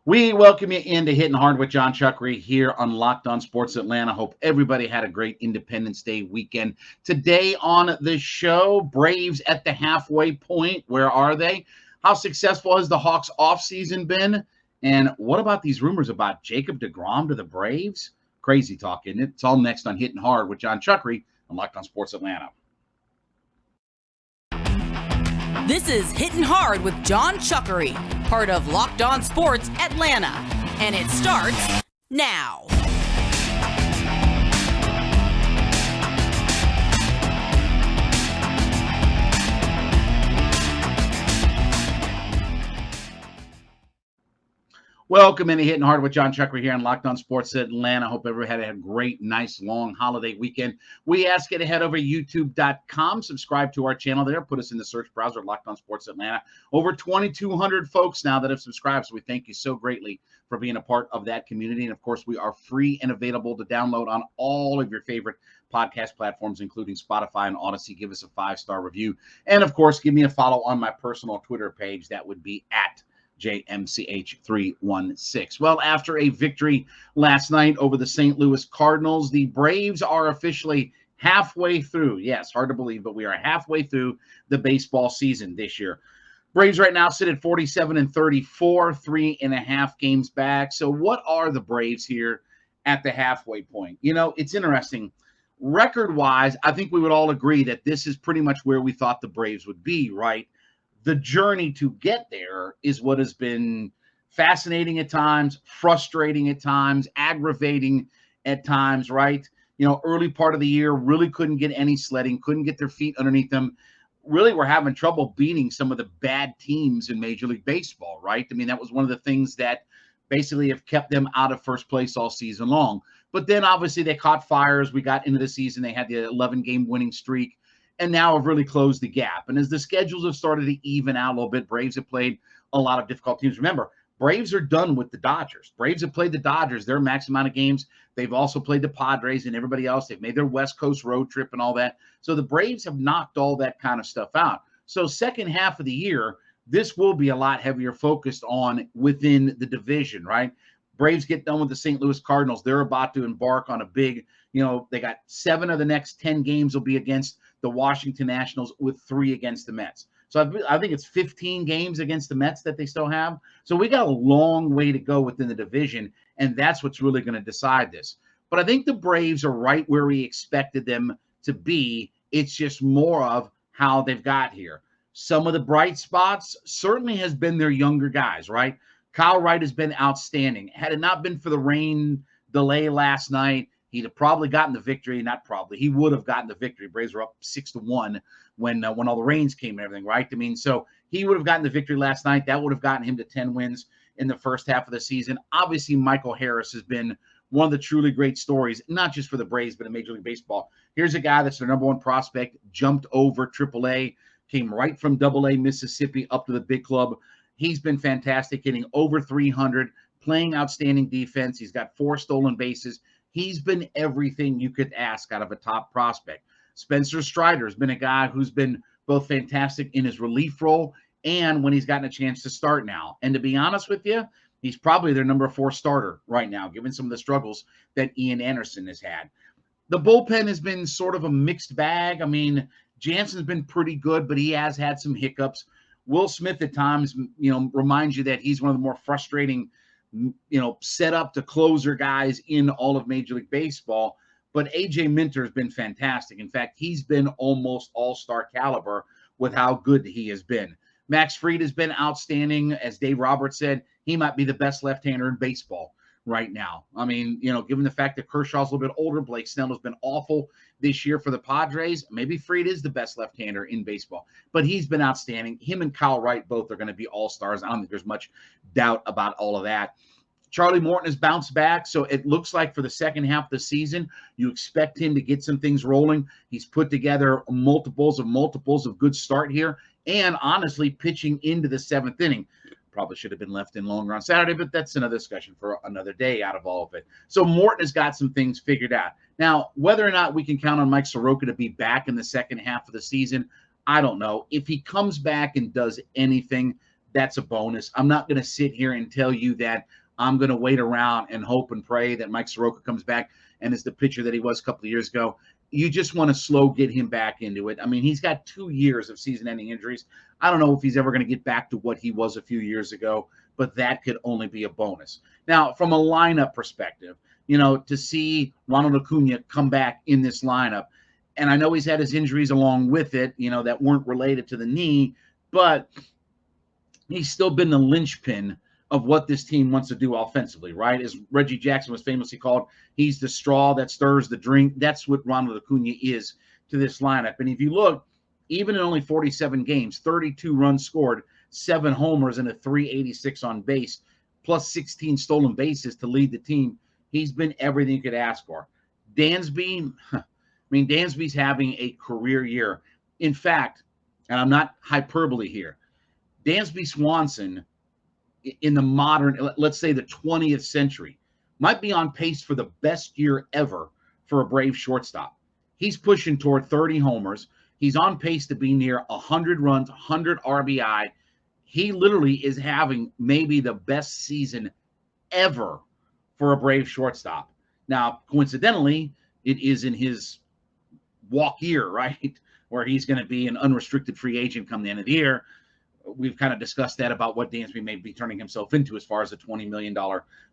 We welcome you into Hittin Hard with Jon Chuckery here on Locked On Sports Atlanta. Hope everybody had a great Independence Day weekend. Today on the show, Braves at the halfway point. Where are they? How successful has the Hawks offseason been? And what about these rumors about Jacob DeGrom to the Braves? Crazy talk, isn't it? It's all next on Hittin Hard with Jon Chuckery on Locked On Sports Atlanta. This is Hittin Hard with Jon Chuckery, part of Locked On Sports Atlanta, and it starts now. Welcome into Hittin Hard with Jon Chuckery here on Locked On Sports Atlanta. Hope everybody had a great, nice, long holiday weekend. We ask you to head over to youtube.com, subscribe to our channel there, put us in the search browser, Locked On Sports Atlanta. Over 2,200 folks now that have subscribed, so we thank you so greatly for being a part of that community. And, of course, we are free and available to download on all of your favorite podcast platforms, including Spotify and Odyssey. Give us a 5-star review. And, of course, give me a follow on my personal Twitter page. That would be at JMCH316. Well, after a victory last night over the St. Louis Cardinals, the Braves are officially halfway through. Yes, hard to believe, but we are halfway through the baseball season this year. Braves right now sit at 47-34, 3.5 games back. So what are the Braves here at the halfway point? You know, it's interesting. Record-wise, I think we would all agree that this is pretty much where we thought the Braves would be, right? The journey to get there is what has been fascinating at times, frustrating at times, aggravating at times, right? You know, early part of the year, really couldn't get any sledding, couldn't get their feet underneath them. Really were having trouble beating some of the bad teams in Major League Baseball, right? I mean, that was one of the things that basically have kept them out of first place all season long. But then obviously they caught fire as we got into the season. They had the 11-game winning streak, and now have really closed the gap. And as the schedules have started to even out a little bit, Braves have played a lot of difficult teams. Remember, Braves are done with the Dodgers. Braves have played the Dodgers, their max amount of games. They've also played the Padres and everybody else. They've made their West Coast road trip and all that. So the Braves have knocked all that kind of stuff out. So second half of the year, this will be a lot heavier focused on within the division, right? Braves get done with the St. Louis Cardinals. They're about to embark on a big, they got 7 of the next 10 games will be against the Washington Nationals with 3 against the Mets. So I think it's 15 games against the Mets that they still have. So we got a long way to go within the division, and that's what's really going to decide this. But I think the Braves are right where we expected them to be. It's just more of how they've got here. Some of the bright spots certainly has been their younger guys, right? Kyle Wright has been outstanding. Had it not been for the rain delay last night, he'd have probably gotten the victory. Not probably. He would have gotten the victory. Braves were up 6-1 when all the rains came and everything, right? I mean, so he would have gotten the victory last night. That would have gotten him to 10 wins in the first half of the season. Obviously, Michael Harris has been one of the truly great stories, not just for the Braves, but in Major League Baseball. Here's a guy that's their number 1 prospect, jumped over AAA, came right from AA Mississippi up to the big club. He's been fantastic, hitting over 300, playing outstanding defense. He's got 4 stolen bases. He's been everything you could ask out of a top prospect. Spencer Strider has been a guy who's been both fantastic in his relief role and when he's gotten a chance to start now. And to be honest with you, he's probably their number 4 starter right now, given some of the struggles that Ian Anderson has had. The bullpen has been sort of a mixed bag. I mean, Jansen's been pretty good, but he has had some hiccups. Will Smith at times, reminds you that he's one of the more frustrating set up to closer guys in all of Major League Baseball. But A.J. Minter has been fantastic. In fact, he's been almost all-star caliber with how good he has been. Max Fried has been outstanding. As Dave Roberts said, he might be the best left-hander in baseball right now. I mean, given the fact that Kershaw's a little bit older, Blake Snell has been awful this year for the Padres. Maybe Fried is the best left-hander in baseball, but he's been outstanding. Him and Kyle Wright both are going to be all-stars. I don't think there's much doubt about all of that. Charlie Morton has bounced back, so it looks like for the second half of the season, you expect him to get some things rolling. He's put together multiples of good start here, and honestly, pitching into the 7th inning. Probably should have been left in longer on Saturday, but that's another discussion for another day out of all of it. So Morton has got some things figured out. Now, whether or not we can count on Mike Soroka to be back in the second half of the season, I don't know. If he comes back and does anything, that's a bonus. I'm not going to sit here and tell you that I'm going to wait around and hope and pray that Mike Soroka comes back and is the pitcher that he was a couple of years ago. You just want to get him back into it. I mean, he's got 2 years of season-ending injuries. I don't know if he's ever going to get back to what he was a few years ago, but that could only be a bonus. Now, from a lineup perspective, to see Ronald Acuna come back in this lineup, and I know he's had his injuries along with it, that weren't related to the knee, but he's still been the linchpin of what this team wants to do offensively, right? As Reggie Jackson was famously called, he's the straw that stirs the drink. That's what Ronald Acuna is to this lineup. And if you look, even in only 47 games, 32 runs scored, 7 homers, and a 386 on base, plus 16 stolen bases to lead the team. He's been everything you could ask for. Dansby, Dansby's having a career year. In fact, and I'm not hyperbole here, Dansby Swanson in the modern, let's say the 20th century, might be on pace for the best year ever for a Brave shortstop. He's pushing toward 30 homers. He's on pace to be near 100 runs, 100 RBI. He literally is having maybe the best season ever for a Brave shortstop. Now, coincidentally, it is in his walk year, right, where he's going to be an unrestricted free agent come the end of the year. We've kind of discussed that about what Dansby may be turning himself into as far as the $20 million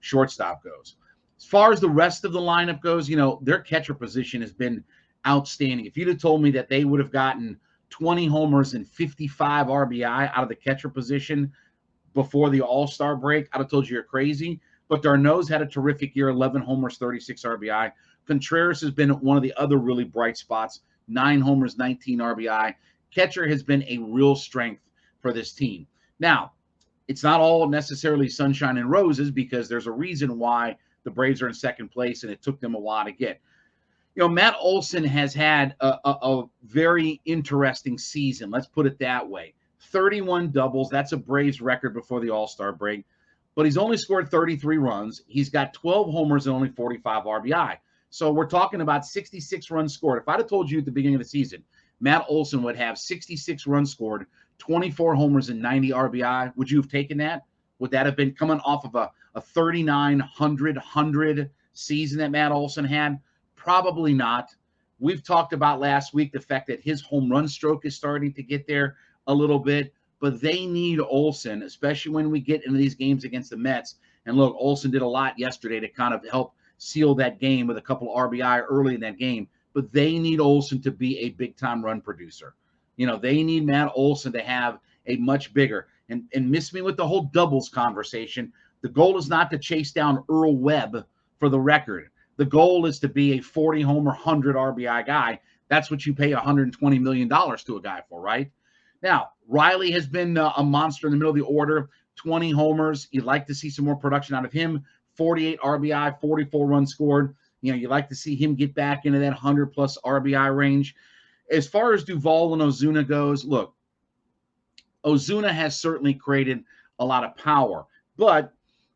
shortstop goes. As far as the rest of the lineup goes, their catcher position has been outstanding. If you'd have told me that they would have gotten 20 homers and 55 RBI out of the catcher position before the All-Star break, I'd have told you you're crazy. But Darno's had a terrific year, 11 homers, 36 RBI. Contreras has been one of the other really bright spots, 9 homers, 19 RBI. Catcher has been a real strength for this team. Now, it's not all necessarily sunshine and roses because there's a reason why the Braves are in second place and it took them a while to get. Matt Olson has had a very interesting season. Let's put it that way. 31 doubles. That's a Braves record before the All-Star break. But he's only scored 33 runs. He's got 12 homers and only 45 RBI. So we're talking about 66 runs scored. If I'd have told you at the beginning of the season, Matt Olson would have 66 runs scored, 24 homers and 90 RBI, would you have taken that? Would that have been coming off of a 39-100 season that Matt Olson had? Probably not. We've talked about last week the fact that his home run stroke is starting to get there a little bit, but they need Olson, especially when we get into these games against the Mets. And look, Olson did a lot yesterday to kind of help seal that game with a couple of RBI early in that game, but they need Olson to be a big-time run producer. They need Matt Olson to have a much bigger, and miss me with the whole doubles conversation. The goal is not to chase down Earl Webb for the record. The goal is to be a 40-homer, 100 RBI guy. That's what you pay $120 million to a guy for, right? Now, Riley has been a monster in the middle of the order, 20 homers. You'd like to see some more production out of him, 48 RBI, 44 runs scored. You'd like to see him get back into that 100-plus RBI range. As far as Duvall and Ozuna goes, look, Ozuna has certainly created a lot of power, but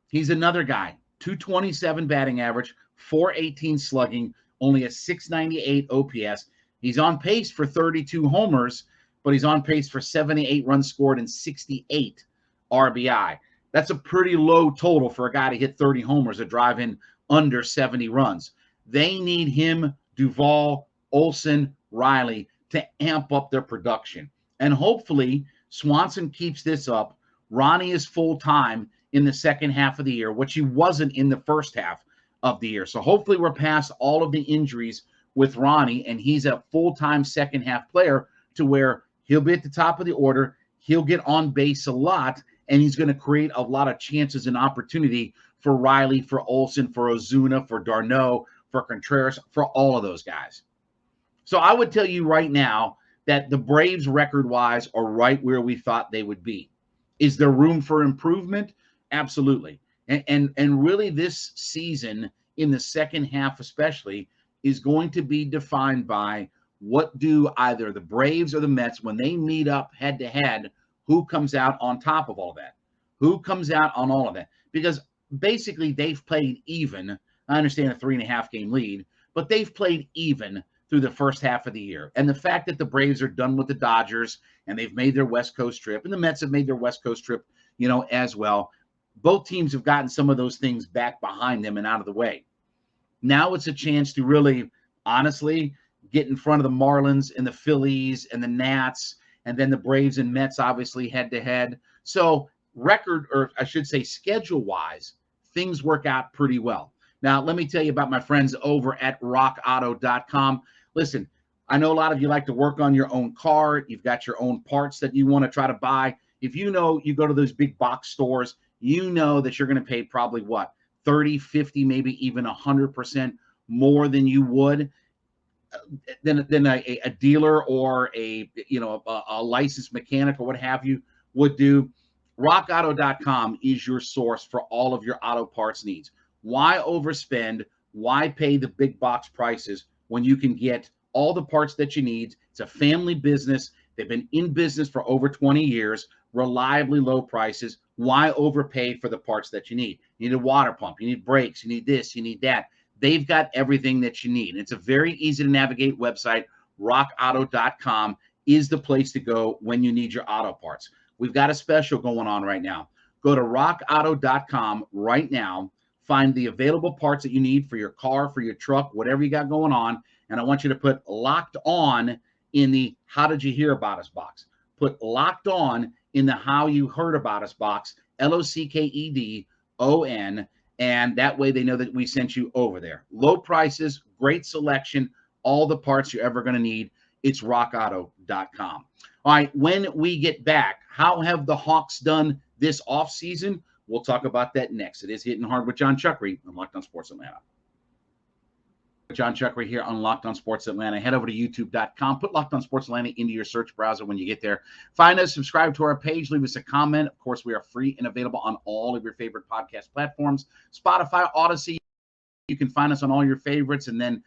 he's another guy, 227 batting average, 418 slugging, only a 698 OPS. He's on pace for 32 homers, but he's on pace for 78 runs scored and 68 RBI. That's a pretty low total for a guy to hit 30 homers to drive in under 70 runs. They need him, Duvall, Olson, Riley to amp up their production. And hopefully Swanson keeps this up. Ronnie is full-time in the second half of the year, which he wasn't in the first half of the year. So hopefully we're past all of the injuries with Ronnie, and he's a full-time second half player to where he'll be at the top of the order. He'll get on base a lot, and he's going to create a lot of chances and opportunity for Riley, for Olson, for Ozuna, for d'Arnaud, for Contreras, for all of those guys. So I would tell you right now that the Braves record-wise are right where we thought they would be. Is there room for improvement? Absolutely. And really this season, in the second half especially, is going to be defined by what do either the Braves or the Mets, when they meet up head-to-head, who comes out on top of all that? Who comes out on all of that? Because basically they've played even. I understand a 3.5 game lead, but they've played even through the first half of the year. And the fact that the Braves are done with the Dodgers and they've made their West Coast trip, and the Mets have made their West Coast trip, as well. Both teams have gotten some of those things back behind them and out of the way. Now it's a chance to really, honestly, get in front of the Marlins and the Phillies and the Nats, and then the Braves and Mets, obviously, head-to-head. So schedule-wise, things work out pretty well. Now, let me tell you about my friends over at rockauto.com. Listen, I know a lot of you like to work on your own car. You've got your own parts that you want to try to buy. If you go to those big box stores, you know that you're going to pay probably 30, 50, maybe even 100% more than you would than a dealer or a licensed mechanic or what have you would do. rockauto.com is your source for all of your auto parts needs. Why overspend? Why pay the big box prices when you can get all the parts that you need? It's a family business. They've been in business for over 20 years, reliably low prices. Why overpay for the parts that you need? You need a water pump. You need brakes. You need this. You need that. They've got everything that you need. It's a very easy to navigate website. rockauto.com is the place to go when you need your auto parts. We've got a special going on right now. Go to rockauto.com right now. Find the available parts that you need for your car, for your truck, whatever you got going on. And I want you to put Locked On in the How Did You Hear About Us box. Put Locked On in the How You Heard About Us box, LOCKEDON, and that way they know that we sent you over there. Low prices, great selection, all the parts you're ever going to need. It's rockauto.com. All right, when we get back, how have the Hawks done this offseason? We'll talk about that next. It is Hittin' Hard with Jon Chuckery on Locked On Sports Atlanta. Jon Chuckery here on Locked On Sports Atlanta. Head over to youtube.com. Put Locked On Sports Atlanta into your search browser when you get there. Find us, subscribe to our page, leave us a comment. Of course, we are free and available on all of your favorite podcast platforms. Spotify, Odyssey. You can find us on all your favorites. And then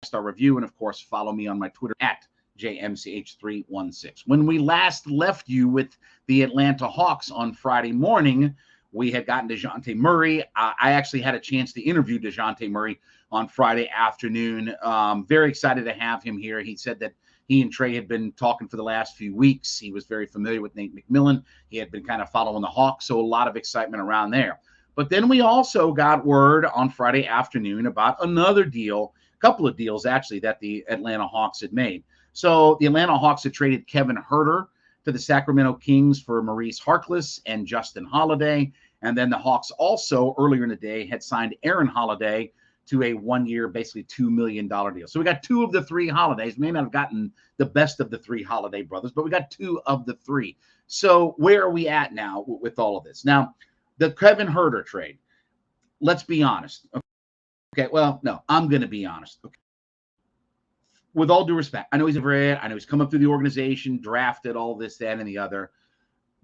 star review. And, of course, follow me on my Twitter at JMCH316. When we last left you with the Atlanta Hawks on Friday morning, we had gotten DeJounte Murray. I actually had a chance to interview DeJounte Murray on Friday afternoon. Very excited to have him here. He said that he and Trey had been talking for the last few weeks. He was very familiar with Nate McMillan. He had been kind of following the Hawks, so a lot of excitement around there. But then we also got word on Friday afternoon about another deal, a couple of deals actually, that the Atlanta Hawks had made. So the Atlanta Hawks had traded Kevin Huerter to the Sacramento Kings for Maurice Harkless and Justin Holiday. And then the Hawks also earlier in the day had signed Aaron Holiday to a 1-year, basically $2 million deal. So we got two of the three Holidays. We may not have gotten the best of the three Holiday brothers, but we got two of the three. So where are we at now with all of this? Now, the Kevin Huerter trade, let's be honest. Okay, well, no, I'm going to be honest. Okay. With all due respect, I know he's a vet. I know he's come up through the organization, drafted, all this, that, and the other.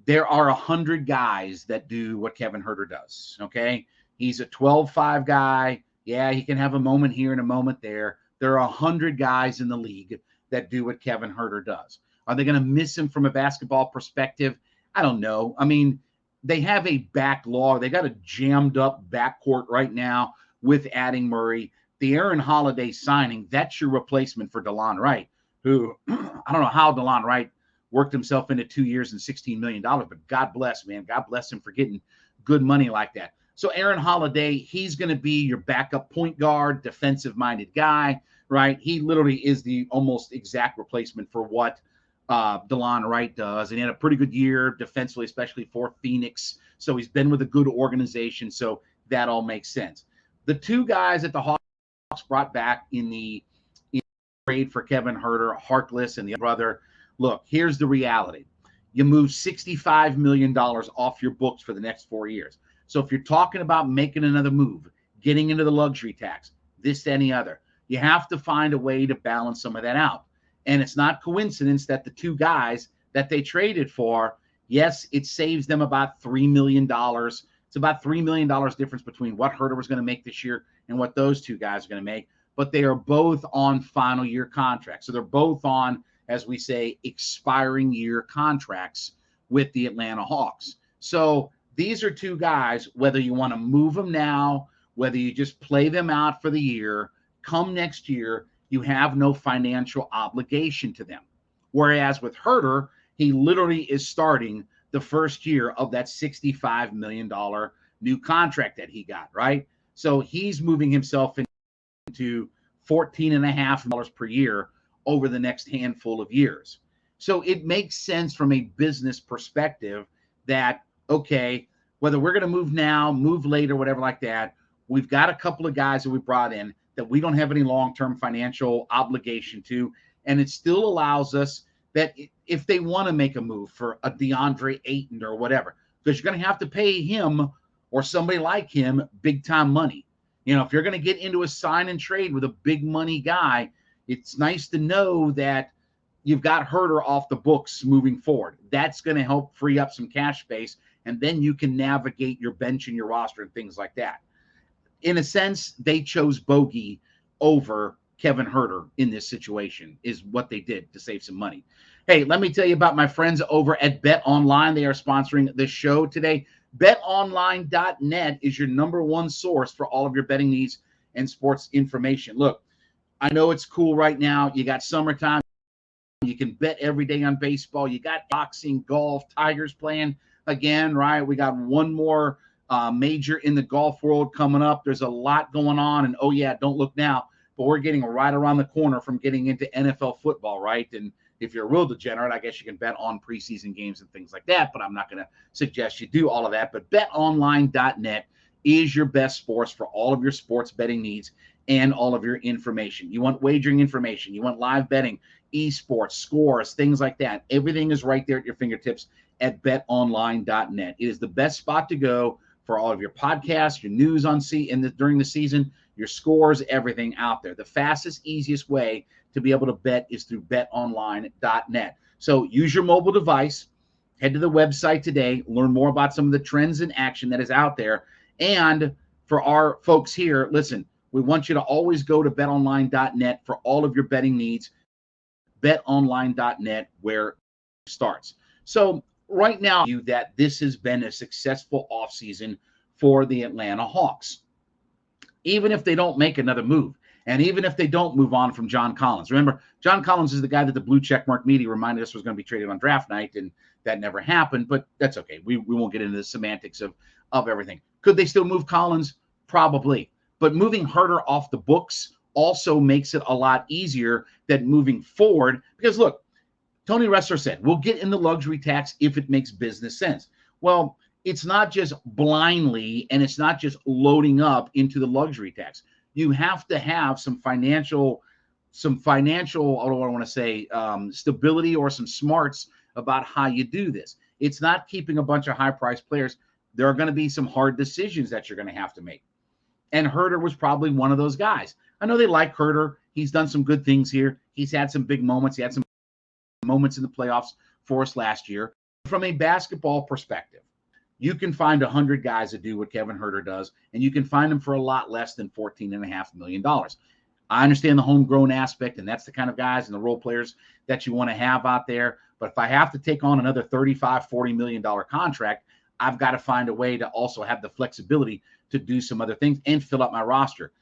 There are 100 guys that do what Kevin Huerter does, okay? He's a 12-5 guy. Yeah, he can have a moment here and a moment there. There are 100 guys in the league that do what Kevin Huerter does. Are they going to miss him from a basketball perspective? I don't know. I mean, they have a backlog. They got a jammed-up backcourt right now with adding Murray. The Aaron Holiday signing, that's your replacement for DeLon Wright, who I don't know how DeLon Wright worked himself into 2 years and $16 million, but God bless, man. God bless him for getting good money like that. So Aaron Holiday, he's going to be your backup point guard, defensive-minded guy, right? He literally is the almost exact replacement for what DeLon Wright does. And he had a pretty good year defensively, especially for Phoenix. So he's been with a good organization, so that all makes sense. The two guys that the Hawks brought back in the trade for Kevin Huerter, Harkless, and the brother, look, here's the reality. You move $65 million off your books for the next 4 years. So if you're talking about making another move, getting into the luxury tax, this, that, and the other, you have to find a way to balance some of that out. And it's not coincidence that the two guys that they traded for, yes, it saves them about $3 million. It's about $3 million difference between what Huerter was going to make this year and what those two guys are going to make. But they are both on final year contracts. So they're both on, as we say, expiring year contracts with the Atlanta Hawks. So these are two guys, whether you want to move them now, whether you just play them out for the year, come next year, you have no financial obligation to them. Whereas with Herter, he literally is starting the first year of that $65 million new contract that he got, right? So he's moving himself into $14.5 million per year over the next handful of years. So it makes sense from a business perspective that, okay, whether we're going to move now, move later, whatever like that, we've got a couple of guys that we brought in that we don't have any long-term financial obligation to. And it still allows us that if they want to make a move for a DeAndre Ayton or whatever, because you're going to have to pay him or somebody like him big-time money. You know, if you're going to get into a sign and trade with a big money guy, it's nice to know that you've got Herter off the books moving forward. That's going to help free up some cash space, and then you can navigate your bench and your roster and things like that. In a sense, they chose Bogey over Kevin Herter in this situation, is what they did to save some money. Hey, let me tell you about my friends over at Bet Online. They are sponsoring the show today. BetOnline.net is your number one source for all of your betting needs and sports information. Look, I know it's cool right now. You got summertime. You can bet every day on baseball. You got boxing, golf, Tigers playing again, right? We got one more major in the golf world coming up. There's a lot going on. And, oh, yeah, don't look now. But we're getting right around the corner from getting into NFL football, right? And if you're a real degenerate, I guess you can bet on preseason games and things like that. But I'm not going to suggest you do all of that. But BetOnline.net is your best source for all of your sports betting needs and all of your information. You want wagering information. You want live betting, esports, scores, things like that. Everything is right there at your fingertips at betonline.net. It is the best spot to go for all of your podcasts, your news on during the season, your scores, everything out there. The fastest, easiest way to be able to bet is through betonline.net. So use your mobile device, head to the website today, learn more about some of the trends in action that is out there. And for our folks here, listen, we want you to always go to betonline.net for all of your betting needs. betonline.net, where it starts. So right now, that this has been a successful offseason for the Atlanta Hawks. Even if they don't make another move, and even if they don't move on from John Collins. Remember, John Collins is the guy that the blue checkmark media reminded us was going to be traded on draft night, and that never happened, but that's okay. We won't get into the semantics of everything. Could they still move Collins? Probably. But moving Herter off the books also makes it a lot easier than moving forward. Because look, Tony Ressler said, we'll get in the luxury tax if it makes business sense. Well, it's not just blindly, and it's not just loading up into the luxury tax. You have to have some financial, I don't want to say stability or some smarts about how you do this. It's not keeping a bunch of high-priced players. There are going to be some hard decisions that you're going to have to make. And Herter was probably one of those guys. I know they like Herter. He's done some good things here. He's had some big moments. He had some moments in the playoffs for us last year. From a basketball perspective, you can find 100 guys that do what Kevin Herter does, and you can find them for a lot less than $14.5 million. I understand the homegrown aspect, and that's the kind of guys and the role players that you want to have out there. But if I have to take on another $35, $40 million contract, I've got to find a way to also have the flexibility to do some other things and fill up my roster.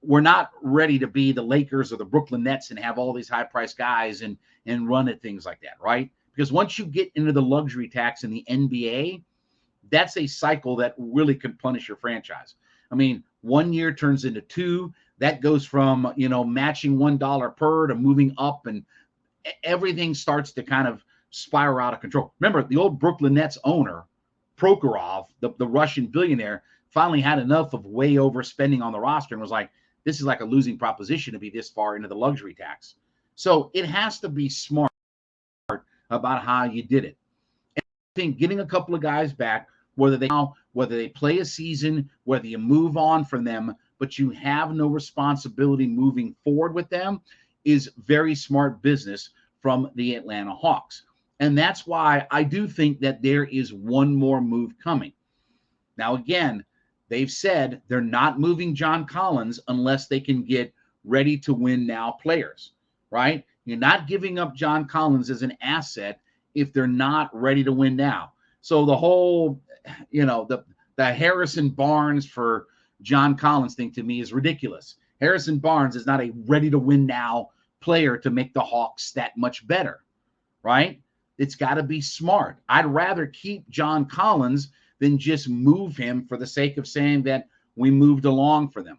We're not ready to be the Lakers or the Brooklyn Nets and have all these high-priced guys and run at things like that, right? Because once you get into the luxury tax in the NBA, that's a cycle that really can punish your franchise. I mean, 1 year turns into two. That goes from, matching $1 per to moving up, and everything starts to kind of spiral out of control. Remember, the old Brooklyn Nets owner, Prokhorov, the Russian billionaire, finally had enough of way overspending on the roster and was like, this is like a losing proposition to be this far into the luxury tax. So it has to be smart about how you did it. And I think getting a couple of guys back, whether they play a season, whether you move on from them, but you have no responsibility moving forward with them, is very smart business from the Atlanta Hawks. And that's why I do think that there is one more move coming. Now, again, they've said they're not moving John Collins unless they can get ready to win now players, right? You're not giving up John Collins as an asset if they're not ready to win now. So the whole, the Harrison Barnes for John Collins thing to me is ridiculous. Harrison Barnes is not a ready-to-win now player to make the Hawks that much better, right? It's got to be smart. I'd rather keep John Collins than just move him for the sake of saying that we moved along for them.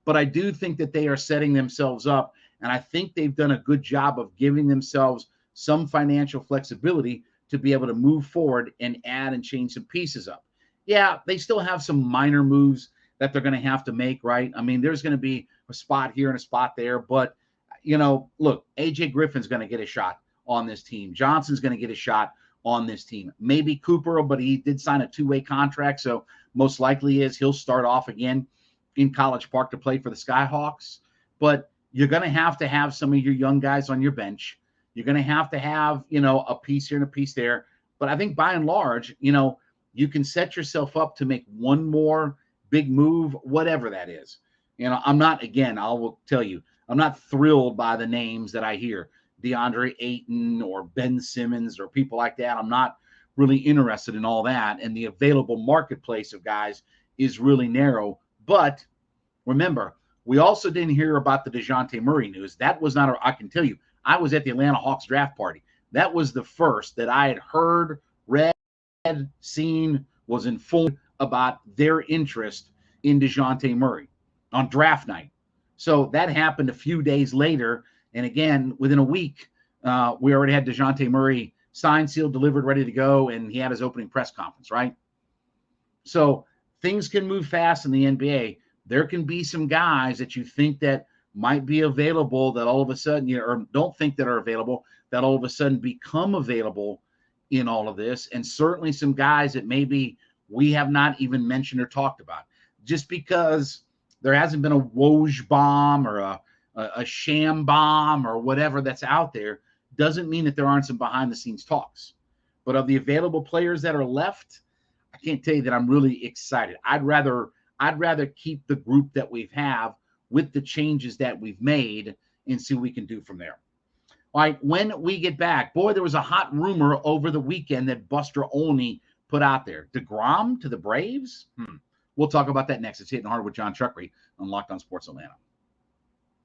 But I do think that they are setting themselves up, and I think they've done a good job of giving themselves some financial flexibility to be able to move forward and add and change some pieces up. Yeah, they still have some minor moves that they're going to have to make, right? I mean, there's going to be a spot here and a spot there, but, look, AJ Griffin's going to get a shot on this team. Johnson's going to get a shot on this team. Maybe Cooper, but he did sign a two-way contract, so most likely he'll start off again in College Park to play for the Skyhawks. But you're going to have some of your young guys on your bench. You're going to have, a piece here and a piece there. But I think by and large, you can set yourself up to make one more big move, whatever that is. I'm not, again, I will tell you, I'm not thrilled by the names that I hear. DeAndre Ayton or Ben Simmons or people like that. I'm not really interested in all that. And the available marketplace of guys is really narrow. But remember, we also didn't hear about the DeJounte Murray news. That was not, I can tell you, I was at the Atlanta Hawks draft party. That was the first that I had heard, read, seen, was informed about their interest in DeJounte Murray on draft night. So that happened a few days later. And again, within a week, we already had DeJounte Murray signed, sealed, delivered, ready to go, and he had his opening press conference, right? So things can move fast in the NBA. There can be some guys that you think that might be available that all of a sudden, or don't think that are available, that all of a sudden become available in all of this. And certainly some guys that maybe we have not even mentioned or talked about. Just because there hasn't been a Woj bomb or a sham bomb or whatever that's out there doesn't mean that there aren't some behind the scenes talks. But of the available players that are left, I can't tell you that I'm really excited. I'd rather keep the group that we have with the changes that we've made and see what we can do from there. All right, when we get back, boy, there was a hot rumor over the weekend that Buster Olney put out there. DeGrom to the Braves? We'll talk about that next. It's Hittin' Hard with Jon Chuckery on Locked On Sports Atlanta.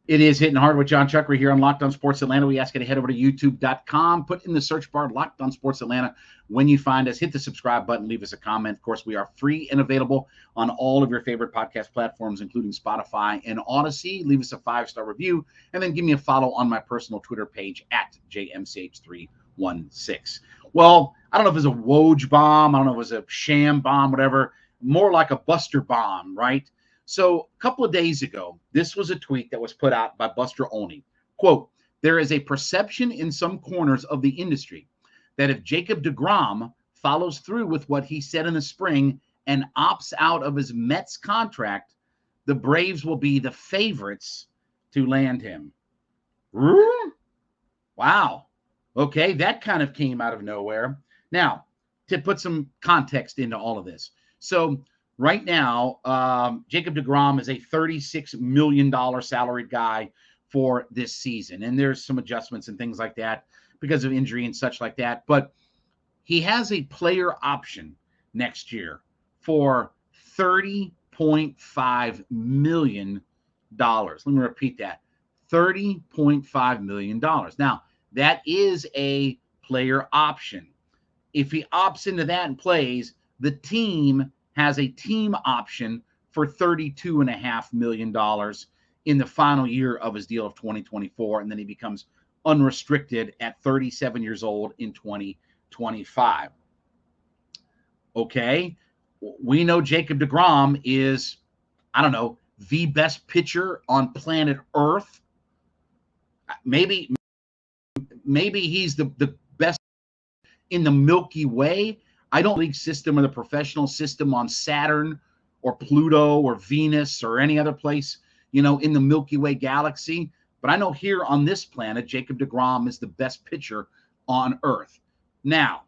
It is Hittin' Hard with Jon Chuckery here on Locked On Sports Atlanta. We ask you to head over to youtube.com, put in the search bar Locked On Sports Atlanta. When you find us, hit the subscribe button, leave us a comment. Of course, we are free and available on all of your favorite podcast platforms, including Spotify and Odyssey. Leave us a 5-star review, and then give me a follow on my personal Twitter page at JMCH316. Well, I don't know if it was a Woj bomb. I don't know if it was a sham bomb, whatever. More like a Buster bomb, right? So a couple of days ago, this was a tweet that was put out by Buster Olney. Quote, there is a perception in some corners of the industry that if Jacob DeGrom follows through with what he said in the spring and opts out of his Mets contract, the Braves will be the favorites to land him. Wow. Okay, that kind of came out of nowhere. Now, to put some context into all of this. So right now, Jacob DeGrom is a $36 million salaried guy for this season. And there's some adjustments and things like that because of injury and such like that. But he has a player option next year for $30.5 million. Let me repeat that. $30.5 million. Now, that is a player option. If he opts into that and plays, the team has a team option for $32.5 million in the final year of his deal of 2024, and then he becomes unrestricted at 37 years old in 2025. Okay, we know Jacob DeGrom is, I don't know, the best pitcher on planet Earth. Maybe he's the best in the Milky Way. I don't league system or the professional system on Saturn or Pluto or Venus or any other place, in the Milky Way galaxy. But I know here on this planet, Jacob DeGrom is the best pitcher on Earth. Now,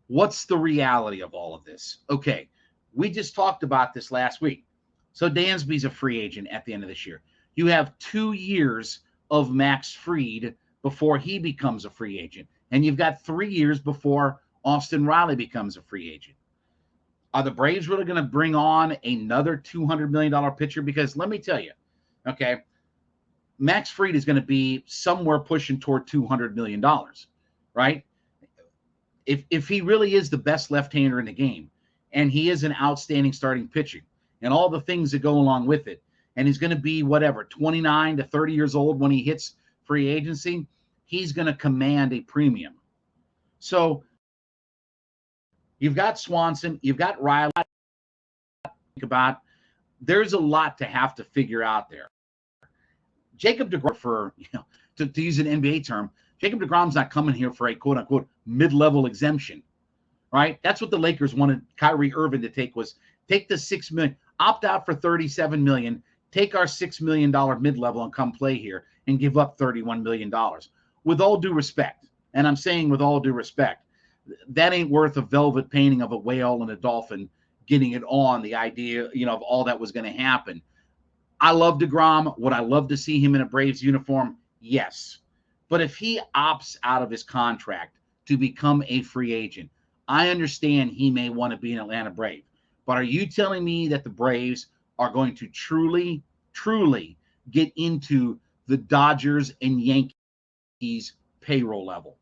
what's the reality of all of this? Okay, we just talked about this last week. So Dansby's a free agent at the end of this year. You have 2 years of Max Fried before he becomes a free agent. And you've got 3 years before Austin Riley becomes a free agent. Are the Braves really going to bring on another $200 million pitcher? Because let me tell you, okay, Max Fried is going to be somewhere pushing toward $200 million, right? If he really is the best left-hander in the game, and he is an outstanding starting pitcher, and all the things that go along with it, and he's going to be, 29 to 30 years old when he hits free agency, he's going to command a premium. So you've got Swanson, you've got Riley. Think about, there's a lot to have to figure out there. Jacob DeGrom, for to use an NBA term, Jacob DeGrom's not coming here for a quote-unquote mid-level exemption, right? That's what the Lakers wanted Kyrie Irving to take, was take the $6 million, opt out for $37 million, take our $6 million mid-level and come play here and give up $31 million. With all due respect, and I'm saying with all due respect, that ain't worth a velvet painting of a whale and a dolphin getting it on, the idea, of all that was going to happen. I love DeGrom. Would I love to see him in a Braves uniform? Yes. But if he opts out of his contract to become a free agent, I understand he may want to be an Atlanta Brave. But are you telling me that the Braves are going to truly, truly get into the Dodgers and Yankees payroll level?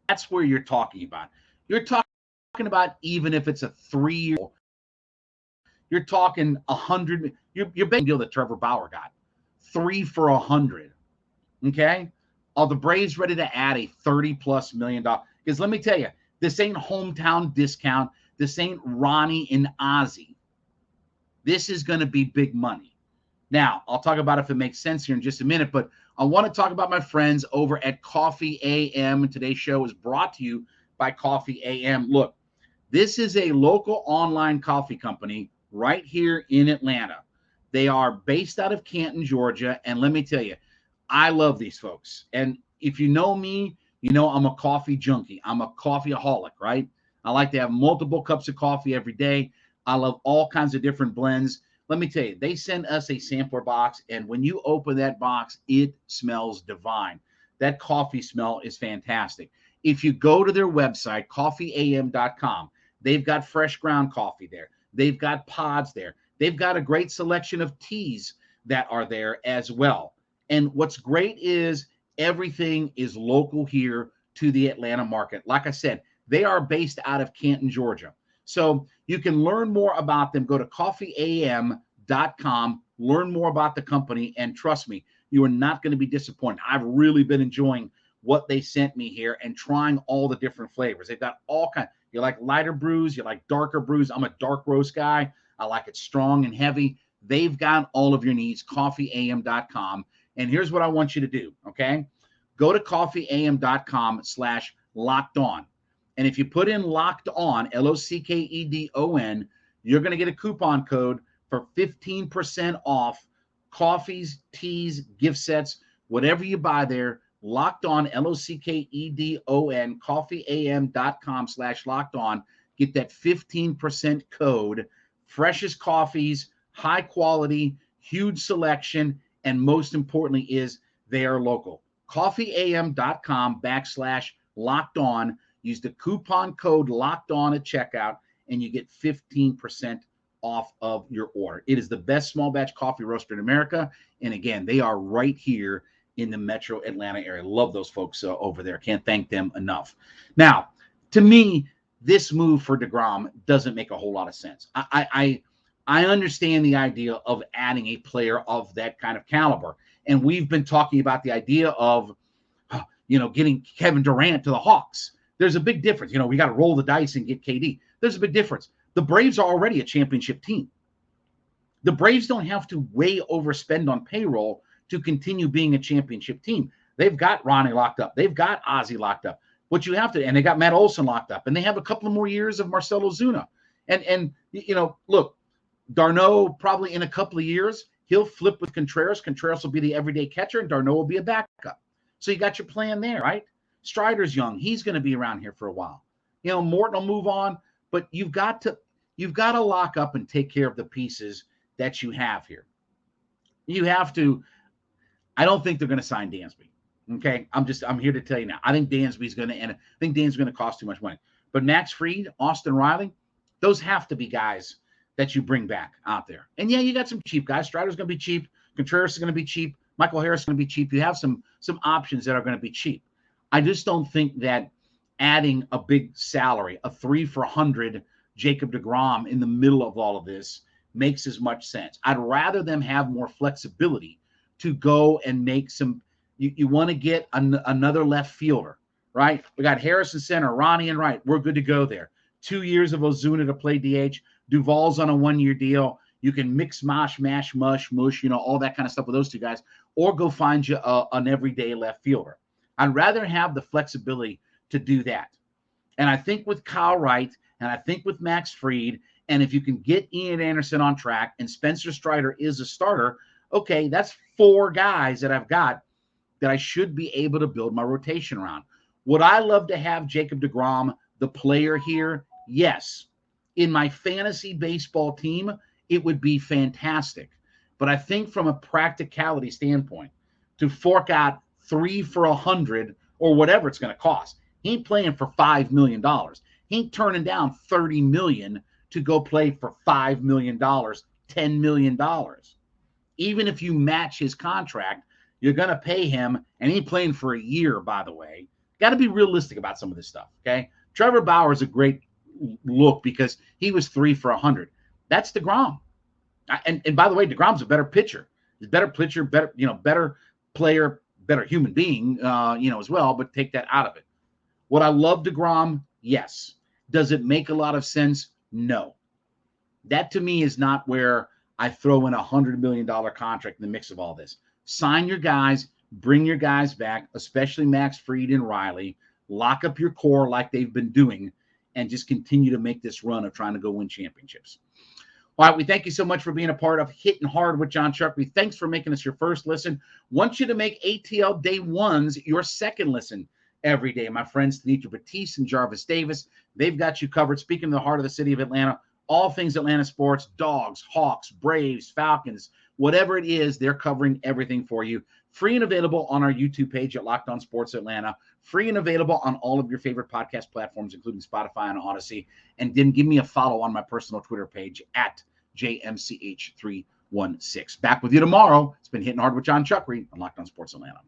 That's where you're talking about. You're talking about, even if it's a 3-year, you're talking 100. You're betting deal that Trevor Bauer got 3 for 100. Okay. Are the Braves ready to add a $30+ million? Because let me tell you, this ain't hometown discount. This ain't Ronnie and Ozzie. This is going to be big money. Now, I'll talk about if it makes sense here in just a minute, but I want to talk about my friends over at Coffee AM. And today's show is brought to you by Coffee AM. Look, this is a local online coffee company right here in Atlanta. They are based out of Canton, Georgia. And let me tell you, I love these folks. And if you know me, you know I'm a coffee junkie. I'm a coffeeaholic, right? I like to have multiple cups of coffee every day. I love all kinds of different blends. Let me tell you, they send us a sampler box, and when you open that box, it smells divine. That coffee smell is fantastic. If you go to their website, coffeeam.com, they've got fresh ground coffee there. They've got pods there. They've got a great selection of teas that are there as well. And what's great is everything is local here to the Atlanta market. Like I said, they are based out of Canton, Georgia. So you can learn more about them. Go to coffeeam.com, learn more about the company, and trust me, you are not going to be disappointed. I've really been enjoying what they sent me here and trying all the different flavors. They've got all kinds. You like lighter brews, you like darker brews. I'm a dark roast guy. I like it strong and heavy. They've got all of your needs, coffeeam.com. And here's what I want you to do, okay? Go to coffeeam.com/locked-on. And if you put in locked on, LOCKEDON, you're going to get a coupon code for 15% off coffees, teas, gift sets, whatever you buy there. Locked on, LOCKEDON, coffeeam.com/locked on. Get that 15% code. Freshest coffees, high quality, huge selection, and most importantly is they are local. coffeeam.com/locked on. Use the coupon code locked on at checkout, and you get 15% off of your order. It is the best small batch coffee roaster in America. And again, they are right here in the metro Atlanta area. Love those folks over there. Can't thank them enough. Now, to me, this move for DeGrom doesn't make a whole lot of sense. I understand the idea of adding a player of that kind of caliber. And we've been talking about the idea of, getting Kevin Durant to the Hawks. There's a big difference. We got to roll the dice and get KD. There's a big difference. The Braves are already a championship team. The Braves don't have to way overspend on payroll to continue being a championship team. They've got Ronnie locked up. They've got Ozzie locked up. What you have to, and they got Matt Olson locked up, and they have a couple of more years of Marcelo Zuna. And look, Darno probably in a couple of years, he'll flip with Contreras. Contreras will be the everyday catcher, and Darno will be a backup. So you got your plan there, right? Strider's young. He's going to be around here for a while. Morton will move on, but you've got to lock up and take care of the pieces that you have here. You have to. I don't think they're going to sign Dansby. Okay, I'm here to tell you now. I think Dansby's going to end. I think Dansby's going to cost too much money. But Max Fried, Austin Riley, those have to be guys that you bring back out there. And yeah, you got some cheap guys. Strider's going to be cheap. Contreras is going to be cheap. Michael Harris is going to be cheap. You have some options that are going to be cheap. I just don't think that adding a big salary, a 3 for $100 Jacob DeGrom in the middle of all of this makes as much sense. I'd rather them have more flexibility to go and make some. You want to get another left fielder, right? We got Harris in center, Ronnie and right. We're good to go there. 2 years of Ozuna to play DH. Duvall's on a 1-year deal. You can mix, mash, mush, all that kind of stuff with those two guys, or go find you an everyday left fielder. I'd rather have the flexibility to do that. And I think with Kyle Wright, and I think with Max Fried, and if you can get Ian Anderson on track and Spencer Strider is a starter, okay, that's 4 guys that I've got that I should be able to build my rotation around. Would I love to have Jacob DeGrom, the player here? Yes. In my fantasy baseball team, it would be fantastic. But I think from a practicality standpoint, to fork out 3 for $100 or whatever it's going to cost, he ain't playing for $5 million. He ain't turning down $30 million to go play for $5 million, $10 million. Even if you match his contract, you're going to pay him, and he ain't playing for a year, by the way. Got to be realistic about some of this stuff, okay? Trevor Bauer is a great look because he was 3 for $100. That's DeGrom. And by the way, DeGrom's a better pitcher. He's a better pitcher, better player, better human being, as well, but take that out of it. Would I love DeGrom? Yes. Does it make a lot of sense? No. That to me is not where I throw in a $100 million contract in the mix of all this. Sign your guys, bring your guys back, especially Max Fried and Riley. Lock up your core like they've been doing, and just continue to make this run of trying to go win championships. All right, we thank you so much for being a part of Hittin' Hard with Jon Chuckery. Thanks for making us your first listen. Want you to make ATL Day 1s your second listen every day. My friends Tanitra Batiste and Jarvis Davis, they've got you covered. Speaking of the heart of the city of Atlanta, all things Atlanta sports, Dogs, Hawks, Braves, Falcons, whatever it is, they're covering everything for you. Free and available on our YouTube page at Locked On Sports Atlanta. Free and available on all of your favorite podcast platforms, including Spotify and Odyssey. And then give me a follow on my personal Twitter page at JMCH316. Back with you tomorrow. It's been Hitting Hard with Jon Chuckery on Locked On Sports Atlanta.